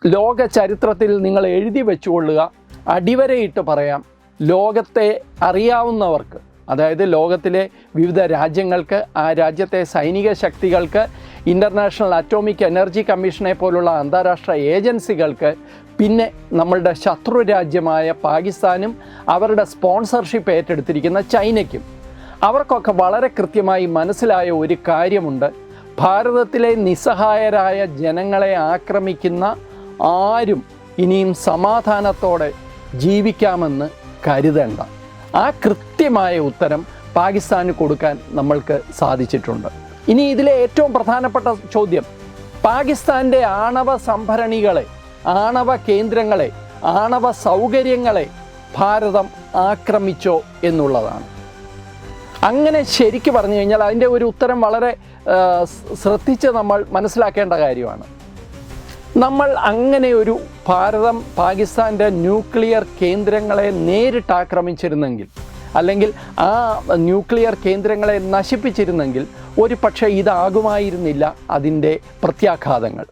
ലോക ചരിത്രത്തിൽ നിങ്ങൾ എഴുതി വെച്ചുകൊള്ളുക. അടിവരയിട്ട് പറയാം, ലോകത്തെ അറിയാവുന്നവർക്ക്, അതായത് ലോകത്തിലെ വിവിധ രാജ്യങ്ങൾക്ക്, ആ രാജ്യത്തെ സൈനിക ശക്തികൾക്ക്, ഇൻ്റർനാഷണൽ അറ്റോമിക് എനർജി കമ്മീഷനെ പോലുള്ള അന്താരാഷ്ട്ര ഏജൻസികൾക്ക്, പിന്നെ നമ്മളുടെ ശത്രു രാജ്യമായ പാകിസ്ഥാനും അവരുടെ സ്പോൺസർഷിപ്പ് ഏറ്റെടുത്തിരിക്കുന്ന ചൈനയ്ക്കും, അവർക്കൊക്കെ വളരെ കൃത്യമായി മനസ്സിലായ ഒരു കാര്യമുണ്ട്. ഭാരതത്തിലെ നിസ്സഹായരായ ജനങ്ങളെ ആക്രമിക്കുന്ന ആരും ഇനിയും സമാധാനത്തോടെ ജീവിക്കാമെന്ന് കരുതേണ്ട. ആ കൃത്യമായ ഉത്തരം പാകിസ്ഥാന് കൊടുക്കാൻ നമ്മൾക്ക് സാധിച്ചിട്ടുണ്ട്. ഇനി ഇതിലെ ഏറ്റവും പ്രധാനപ്പെട്ട ചോദ്യം, പാകിസ്ഥാൻ്റെ ആണവ സംഭരണികളെ, ആണവ കേന്ദ്രങ്ങളെ, ആണവ സൗകര്യങ്ങളെ ഭാരതം ആക്രമിച്ചോ എന്നുള്ളതാണ്. അങ്ങനെ ശരിക്ക് പറഞ്ഞു കഴിഞ്ഞാൽ അതിൻ്റെ ഒരു ഉത്തരം വളരെ ശ്രദ്ധിച്ച് നമ്മൾ മനസ്സിലാക്കേണ്ട കാര്യമാണ്. നമ്മൾ അങ്ങനെ ഒരു ഭാരതം പാകിസ്ഥാൻ്റെ ന്യൂക്ലിയർ കേന്ദ്രങ്ങളെ നേരിട്ട് ആക്രമിച്ചിരുന്നെങ്കിൽ, അല്ലെങ്കിൽ ആ ന്യൂക്ലിയർ കേന്ദ്രങ്ങളെ നശിപ്പിച്ചിരുന്നെങ്കിൽ ഒരു പക്ഷേ ഇതാകുമായിരുന്നില്ല അതിൻ്റെ പ്രത്യാഘാതങ്ങൾ.